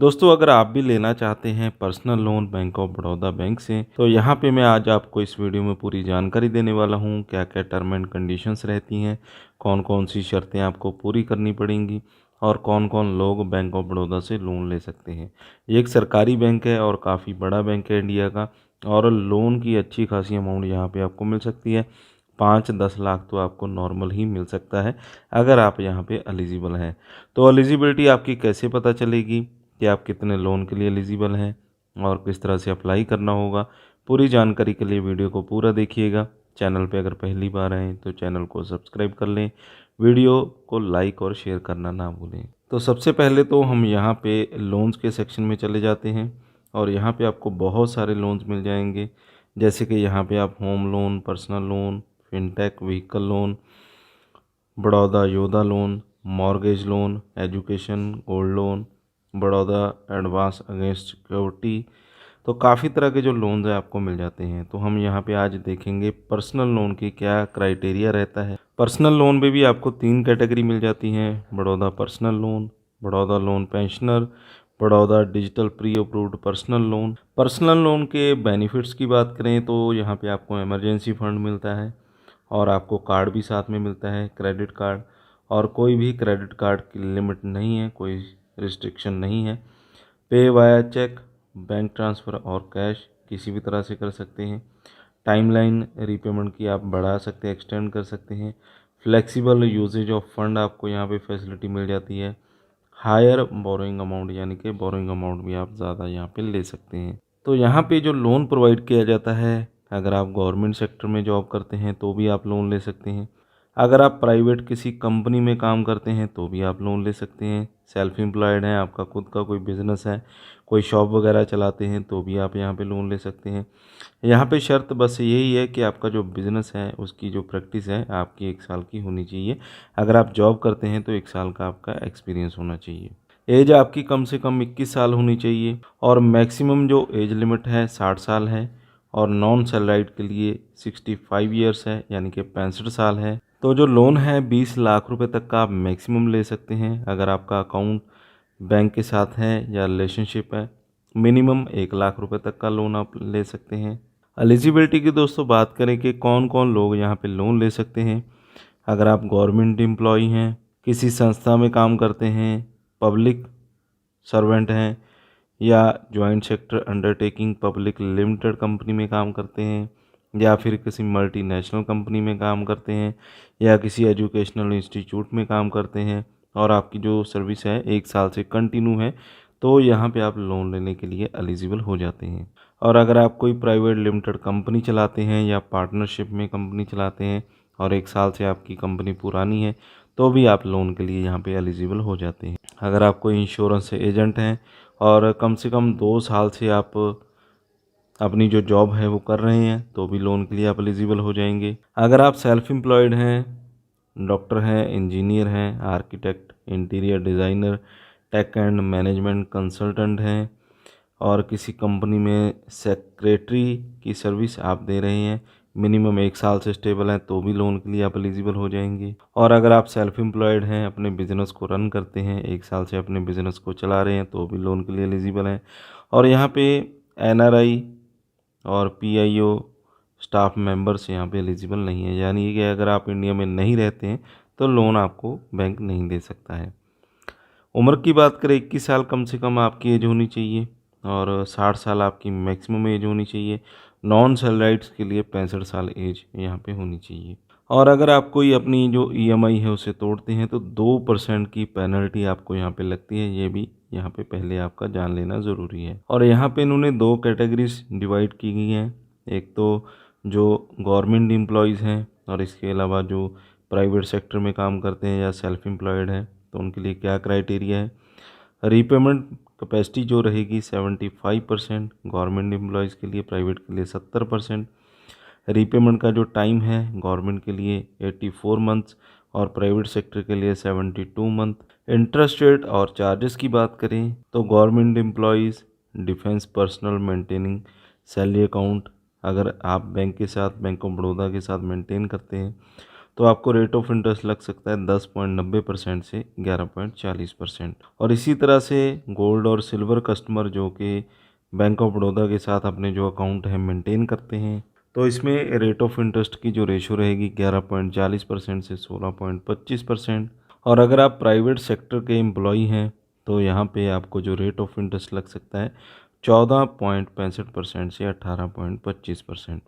दोस्तों, अगर आप भी लेना चाहते हैं personal loan bank of Baroda bank से, तो यहाँ पे मैं आज आपको इस वीडियो में पूरी जानकारी देने वाला हूँ। क्या क्या टर्म एंड कंडीशंस रहती हैं, कौन कौन सी शर्तें आपको पूरी करनी पड़ेंगी और कौन कौन लोग बैंक ऑफ बड़ौदा से लोन ले सकते हैं। ये एक सरकारी बैंक है और काफ़ी बड़ा बैंक है इंडिया का, और लोन की अच्छी खासी अमाउंट यहाँ पर आपको मिल सकती है। 5-10 लाख तो आपको नॉर्मल ही मिल सकता है अगर आप यहाँ पे एलिजिबल हैं। तो एलिजिबिलिटी आपकी कैसे पता चलेगी कि आप कितने लोन के लिए एलिजिबल हैं और किस तरह से अप्लाई करना होगा। पूरी जानकारी के लिए वीडियो को पूरा देखिएगा। चैनल पे अगर पहली बार आएँ तो चैनल को सब्सक्राइब कर लें, वीडियो को लाइक और शेयर करना ना भूलें। तो सबसे पहले तो हम यहाँ पे लोन्स के सेक्शन में चले जाते हैं और यहाँ पे आपको बहुत सारे लोन्स मिल जाएंगे, जैसे कि यहाँ पे आप home loan, personal loan, fintech, vehicle loan, Baroda Yoda loan, mortgage loan, education, gold loan, Baroda advance against security. तो काफ़ी तरह के जो लोन्स हैं आपको मिल जाते हैं। तो हम यहाँ पे आज देखेंगे पर्सनल लोन की क्या क्राइटेरिया रहता है। पर्सनल लोन में भी आपको 3 कैटेगरी मिल जाती हैं: Baroda personal loan, Baroda loan pensioner, Baroda digital pre approved personal loan. Personal loan के बेनिफिट्स की बात करें तो यहाँ पे आपको इमरजेंसी फंड मिलता है और आपको कार्ड भी साथ में मिलता है, क्रेडिट कार्ड। और कोई भी क्रेडिट कार्ड की लिमिट नहीं है, कोई रिस्ट्रिक्शन नहीं है। पे वाया चेक, बैंक ट्रांसफ़र और कैश किसी भी तरह से कर सकते हैं। टाइमलाइन रीपेमेंट की आप बढ़ा सकते हैं, एक्सटेंड कर सकते हैं। फ्लेक्सिबल यूजेज ऑफ फंड आपको यहाँ पे फैसिलिटी मिल जाती है। हायर बोरोइंग अमाउंट, यानी कि बोरोइंग अमाउंट भी आप ज़्यादा यहाँ पे ले सकते हैं। तो यहाँ पे जो लोन प्रोवाइड किया जाता है, अगर आप गवर्नमेंट सेक्टर में जॉब करते हैं तो भी आप लोन ले सकते हैं। अगर आप प्राइवेट किसी कंपनी में काम करते हैं तो भी आप लोन ले सकते हैं। सेल्फ एम्प्लॉयड हैं, आपका खुद का कोई बिज़नेस है, कोई शॉप वगैरह चलाते हैं तो भी आप यहाँ पे लोन ले सकते हैं। यहाँ पे शर्त बस यही है कि आपका जो बिज़नेस है उसकी जो प्रैक्टिस है आपकी 1 साल की होनी चाहिए। अगर आप जॉब करते हैं तो 1 साल का आपका एक्सपीरियंस होना चाहिए। एज आपकी कम से कम 21 साल होनी चाहिए और मैक्सिमम जो एज लिमिट है 60 साल है, और नॉन सैलराइड के लिए 65 ईयर्स है, यानी कि 65 साल है। तो जो लोन है 20 लाख रुपए तक का आप मैक्सिमम ले सकते हैं अगर आपका अकाउंट बैंक के साथ है या रिलेशनशिप है। मिनिमम 1 लाख रुपए तक का लोन आप ले सकते हैं। एलिजिबिलिटी की दोस्तों बात करें कि कौन कौन लोग यहाँ पे लोन ले सकते हैं। अगर आप गवर्नमेंट एम्प्लॉई हैं, किसी संस्था में काम करते हैं, पब्लिक सर्वेंट हैं, या joint sector undertaking public limited company में काम करते हैं, या फिर किसी मल्टीनेशनल कंपनी में काम करते हैं, या किसी एजुकेशनल इंस्टीट्यूट में काम करते हैं और आपकी जो सर्विस है 1 साल से कंटिन्यू है, तो यहाँ पे आप लोन लेने के लिए एलिजिबल हो जाते हैं। और अगर आप कोई प्राइवेट लिमिटेड कंपनी चलाते हैं या पार्टनरशिप में कंपनी चलाते हैं और 1 साल से आपकी कंपनी पुरानी है, तो भी आप लोन के लिए यहाँ पे एलिजिबल हो जाते हैं। अगर आप कोई इंश्योरेंस एजेंट हैं और कम से कम 2 साल से आप अपनी जो जॉब है वो कर रहे हैं, तो भी लोन के लिए आप एलिजिबल हो जाएंगे। अगर आप सेल्फ एम्प्लॉयड हैं, डॉक्टर हैं, इंजीनियर हैं, architect, interior designer, tech and management consultant हैं और किसी कंपनी में सेक्रेटरी की सर्विस आप दे रहे हैं, मिनिमम 1 साल से स्टेबल हैं, तो भी लोन के लिए आप एलिजिबल हो जाएंगे। और अगर आप सेल्फ एम्प्लॉयड हैं, अपने बिजनेस को रन करते हैं, 1 साल से अपने बिजनेस को चला रहे हैं, तो भी लोन के लिए एलिजिबल हैं। और यहाँ पे एनआरआई और पीआईओ स्टाफ मेंबर्स यहाँ पे एलिजिबल नहीं है, यानी कि अगर आप इंडिया में नहीं रहते हैं तो लोन आपको बैंक नहीं दे सकता है। उम्र की बात करें, 21 साल कम से कम आपकी एज होनी चाहिए और 60 साल आपकी मैक्सिमम एज होनी चाहिए। नॉन सैलराइड्स के लिए 65 साल एज यहाँ पे होनी चाहिए। और अगर आप कोई अपनी जो ईएमआई है उसे तोड़ते हैं तो 2% की पेनल्टी आपको यहाँ पे लगती है। ये भी यहाँ पे पहले आपका जान लेना ज़रूरी है। और यहाँ पे इन्होंने 2 कैटेगरीज डिवाइड की गई हैं। एक तो जो गवर्नमेंट एम्प्लॉयज़ हैं और इसके अलावा जो प्राइवेट सेक्टर में काम करते हैं या सेल्फ एम्प्लॉयड हैं, तो उनके लिए क्या क्राइटेरिया है। रीपेमेंट कैपेसिटी जो रहेगी 75% गवर्नमेंट एम्प्लॉयज़ के लिए, प्राइवेट के लिए 70%। रीपेमेंट का जो टाइम है गवर्नमेंट के लिए 84 मंथ्स और प्राइवेट सेक्टर के लिए 72 मंथ। इंटरेस्ट रेट और चार्जेस की बात करें तो government employees defence personnel maintaining salary account, अगर आप बैंक के साथ, बैंक ऑफ बड़ौदा के साथ मेंटेन करते हैं, तो आपको रेट ऑफ इंटरेस्ट लग सकता है 10.90% से 11.40%। और इसी तरह से गोल्ड और सिल्वर कस्टमर जो कि बैंक ऑफ बड़ौदा के साथ अपने जो अकाउंट है मेंटेन करते हैं, तो इसमें रेट ऑफ इंटरेस्ट की जो रेशो रहेगी 11.40% से 16.25%। और अगर आप प्राइवेट सेक्टर के एम्प्लॉई हैं तो यहाँ पे आपको जो रेट ऑफ इंटरेस्ट लग सकता है 14.65% से 18.25%।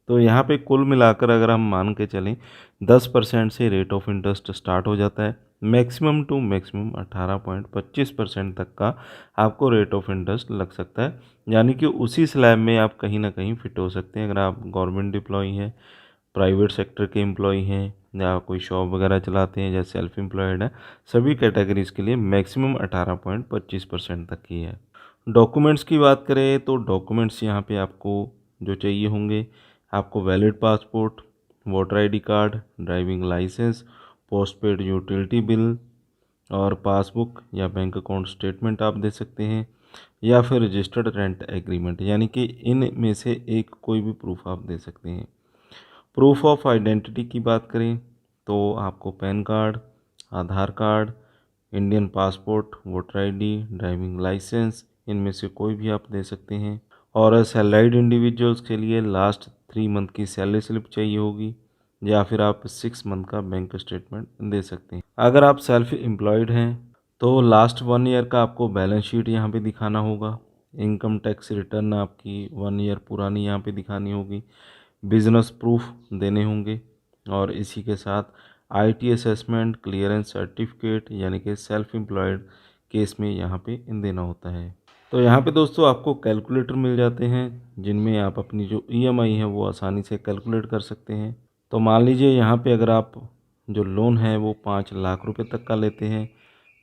तो यहाँ पे कुल मिलाकर अगर हम मान के चलें 10% से रेट ऑफ इंटरेस्ट स्टार्ट हो जाता है, मैक्सिमम टू मैक्सिमम 18.25% तक का आपको रेट ऑफ इंटरेस्ट लग सकता है। यानी कि उसी स्लैब में आप कहीं ना कहीं फिट हो सकते हैं। अगर आप गवर्नमेंट एम्प्लॉई हैं, प्राइवेट सेक्टर के एम्प्लॉई हैं, या कोई शॉप वगैरह चलाते हैं, या सेल्फ एम्प्लॉयड है, सभी कैटेगरीज के लिए मैक्सिमम 18.25% तक की है। डॉक्यूमेंट्स की बात करें तो डॉक्यूमेंट्स यहाँ पे आपको जो चाहिए होंगे, आपको valid passport, voter ID card, driving licence, postpaid utility bill और पासबुक या बैंक अकाउंट स्टेटमेंट आप दे सकते हैं, या फिर रजिस्टर्ड रेंट एग्रीमेंट, यानी कि इन में से एक कोई भी प्रूफ आप दे सकते हैं। प्रूफ ऑफ आइडेंटिटी की बात करें तो आपको pan card, Aadhaar card, Indian passport, voter ID, driving licence, इनमें से कोई भी आप दे सकते हैं। और सैलरीड इंडिविजुअल्स के लिए लास्ट 3 मंथ की सैलरी स्लिप चाहिए होगी, या फिर आप 6 मंथ का बैंक स्टेटमेंट दे सकते हैं। अगर आप सेल्फ एम्प्लॉयड हैं तो लास्ट 1 ईयर का आपको बैलेंस शीट यहाँ पे दिखाना होगा। इनकम टैक्स रिटर्न आपकी 1 ईयर पुरानी यहाँ पे दिखानी होगी। बिजनेस प्रूफ देने होंगे, और इसी के साथ आईटी असेसमेंट, क्लियरेंस सर्टिफिकेट, यानी कि सेल्फ एम्प्लॉयड केस में यहाँ पे देना होता है। तो यहाँ पे दोस्तों आपको कैलकुलेटर मिल जाते हैं जिनमें आप अपनी जो ईएमआई है वो आसानी से कैलकुलेट कर सकते हैं। तो मान लीजिए यहाँ पे अगर आप जो लोन है वो 5 लाख रुपए तक का लेते हैं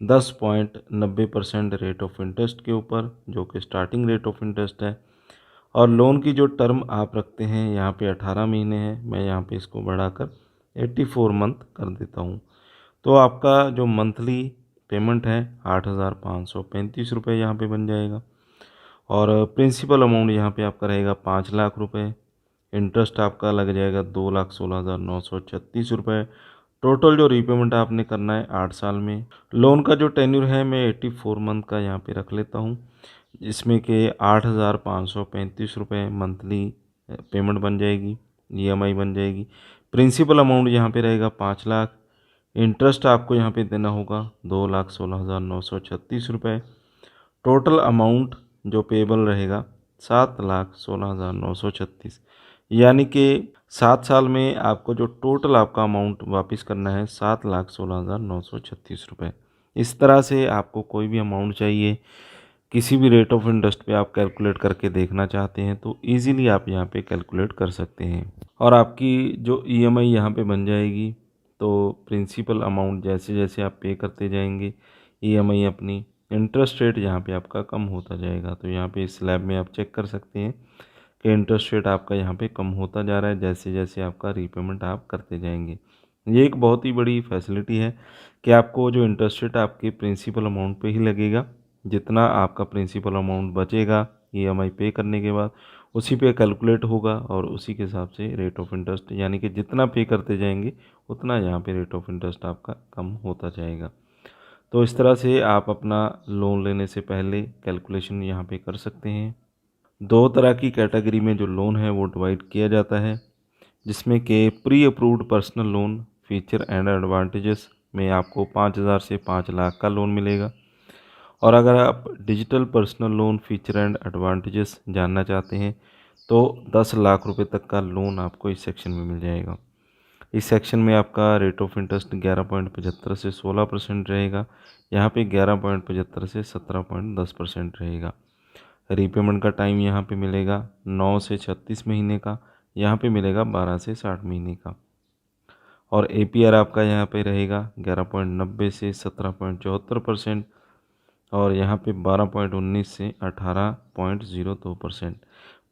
10.90% रेट ऑफ इंटरेस्ट के ऊपर, जो कि स्टार्टिंग रेट ऑफ इंटरेस्ट है, और लोन की जो टर्म आप रखते हैं यहाँ पे 18 महीने है, मैं यहाँ पे इसको बढ़ाकर 84 मंथ कर देता हूँ, तो आपका जो मंथली पेमेंट है 8,535 यहाँ पे बन जाएगा। और प्रिंसिपल अमाउंट यहाँ पे आपका रहेगा 5 लाख रुपए। इंटरेस्ट आपका लग जाएगा 2,16,936 रुपये। टोटल जो रीपेमेंट आपने करना है 8 साल में। लोन का जो टेन्यूर है मैं 84 मंथ का यहाँ पे रख लेता हूँ, जिसमें कि 8,535 मंथली पेमेंट बन जाएगी, ईएमआई बन जाएगी। प्रिंसिपल अमाउंट यहाँ पे रहेगा 5 लाख। इंटरेस्ट आपको यहाँ पे देना होगा 2,16,936 रुपये। टोटल अमाउंट जो पेबल रहेगा 7,16,936, यानी कि 7 साल में आपको जो टोटल आपका अमाउंट वापस करना है 7,16,936 रुपये। इस तरह से आपको कोई भी अमाउंट चाहिए, किसी भी रेट ऑफ इंटरेस्ट पे आप कैलकुलेट करके देखना चाहते हैं तो इजीली आप यहाँ पे कैलकुलेट कर सकते हैं। और आपकी जो ईएमआई यहाँ पे बन जाएगी, तो प्रिंसिपल अमाउंट जैसे जैसे आप पे करते जाएंगे ईएमआई अपनी, इंटरेस्ट रेट यहाँ पे आपका कम होता जाएगा। तो यहाँ पे इस स्लैब में आप चेक कर सकते हैं कि इंटरेस्ट रेट आपका यहाँ पे कम होता जा रहा है जैसे जैसे आपका रीपेमेंट आप करते जाएंगे। ये एक बहुत ही बड़ी फैसिलिटी है कि आपको जो इंटरेस्ट रेट आपके प्रिंसिपल अमाउंट पे ही लगेगा, जितना आपका प्रिंसिपल अमाउंट बचेगा ईएमआई पे करने के बाद उसी पे कैलकुलेट होगा, और उसी के हिसाब से रेट ऑफ इंटरेस्ट, यानी कि जितना पे करते जाएंगे उतना यहाँ पे रेट ऑफ इंटरेस्ट आपका कम होता जाएगा। तो इस तरह से आप अपना लोन लेने से पहले कैलकुलेशन यहाँ पे कर सकते हैं। 2 तरह की कैटेगरी में जो लोन है वो डिवाइड किया जाता है, जिसमें कि pre approved personal loan feature and advantages में आपको 5,000 से 5 लाख का लोन मिलेगा। और अगर आप digital personal loan feature and advantages जानना चाहते हैं तो 10 लाख रुपए तक का लोन आपको इस सेक्शन में मिल जाएगा। इस सेक्शन में आपका रेट ऑफ इंटरेस्ट 11.75 से 16% रहेगा, यहाँ पे 11.75 से 17.10% रहेगा। रीपेमेंट का टाइम यहाँ पे मिलेगा 9 से 36 महीने का, यहाँ पे मिलेगा 12 से 60 महीने का। और एपीआर आपका यहाँ पे रहेगा 11.90 से 17.74%, और यहाँ पे 12.19 से 18.02%।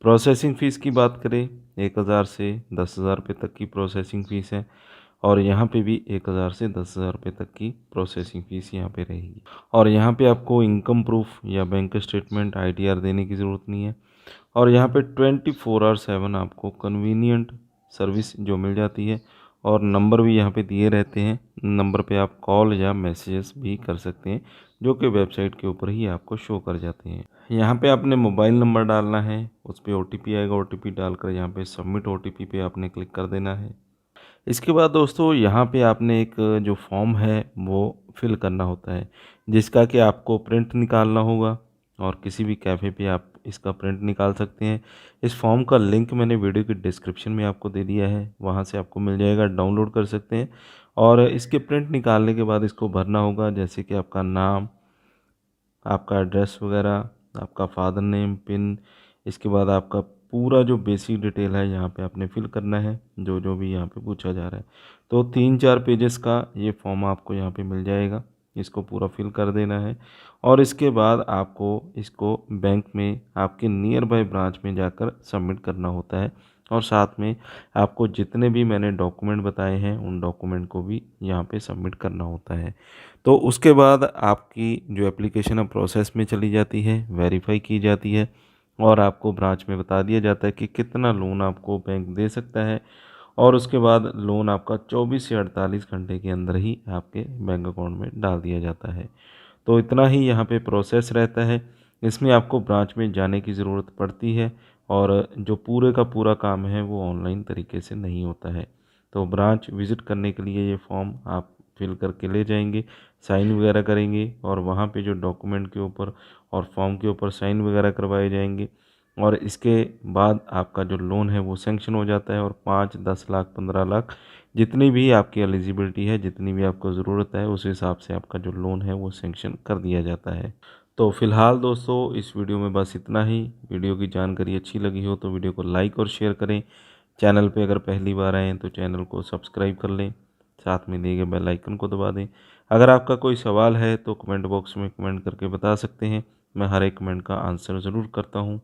प्रोसेसिंग फ़ीस की बात करें 1,000 से 10,000 रुपये तक की प्रोसेसिंग फ़ीस है, और यहाँ पे भी 1,000 से 10,000 रुपये तक की प्रोसेसिंग फ़ीस यहाँ पे रहेगी। और यहाँ पे आपको इनकम प्रूफ या बैंक स्टेटमेंट आईटीआर देने की ज़रूरत नहीं है। और यहाँ पे 24/7 आपको कन्वीनियंट सर्विस जो मिल जाती है और नंबर भी यहाँ पे दिए रहते हैं। नंबर पे आप कॉल या मैसेजेस भी कर सकते हैं, जो कि वेबसाइट के ऊपर ही आपको शो कर जाते हैं। यहाँ पे आपने मोबाइल नंबर डालना है, उस पर OTP आएगा, OTP डालकर यहाँ पे सबमिट OTP पे आपने क्लिक कर देना है। इसके बाद दोस्तों यहाँ पे आपने एक जो फॉर्म है वो फिल करना होता है, जिसका कि आपको प्रिंट निकालना होगा और किसी भी कैफ़े पे आप इसका प्रिंट निकाल सकते हैं। इस फॉर्म का लिंक मैंने वीडियो की डिस्क्रिप्शन में आपको दे दिया है, वहाँ से आपको मिल जाएगा, डाउनलोड कर सकते हैं। और इसके प्रिंट निकालने के बाद इसको भरना होगा, जैसे कि आपका नाम, आपका एड्रेस वगैरह, आपका फादर नेम, पिन, इसके बाद आपका पूरा जो बेसिक डिटेल है यहाँ पे आपने फिल करना है, जो जो भी यहाँ पे पूछा जा रहा है। तो 3-4 पेजेस का ये फॉर्म आपको यहाँ पे मिल जाएगा, इसको पूरा फिल कर देना है। और इसके बाद आपको इसको बैंक में आपके नियर बाय ब्रांच में जाकर सबमिट करना होता है। और साथ में आपको जितने भी मैंने डॉक्यूमेंट बताए हैं उन डॉक्यूमेंट को भी यहाँ पे सबमिट करना होता है। तो उसके बाद आपकी जो एप्लीकेशन है प्रोसेस में चली जाती है, वेरीफाई की जाती है और आपको ब्रांच में बता दिया जाता है कि कितना लोन आपको बैंक दे सकता है। और उसके बाद लोन आपका 24 से 48 घंटे के अंदर ही आपके बैंक अकाउंट में डाल दिया जाता है। तो इतना ही यहाँ पे प्रोसेस रहता है, इसमें आपको ब्रांच में जाने की ज़रूरत पड़ती है और जो पूरे का पूरा काम है वो ऑनलाइन तरीके से नहीं होता है। तो ब्रांच विज़िट करने के लिए ये फॉर्म आप फिल करके ले जाएंगे, साइन वगैरह करेंगे और वहाँ पे जो डॉक्यूमेंट के ऊपर और फॉर्म के ऊपर साइन वगैरह करवाए जाएंगे। और इसके बाद आपका जो लोन है वो सैंक्शन हो जाता है और 5, 10 लाख, 15 लाख जितनी भी आपकी एलिजिबिलिटी है, जितनी भी आपको ज़रूरत है, उस हिसाब से आपका जो लोन है वो सैंक्शन कर दिया जाता है। तो फ़िलहाल दोस्तों इस वीडियो में बस इतना ही। वीडियो की जानकारी अच्छी लगी हो तो वीडियो को लाइक और शेयर करें। चैनल पे अगर पहली बार आए हैं तो चैनल को सब्सक्राइब कर लें, साथ में दिए गए बेल आइकन को दबा दें। अगर आपका कोई सवाल है तो कमेंट बॉक्स में कमेंट करके बता सकते हैं, मैं हर एक कमेंट का आंसर ज़रूर करता हूँ।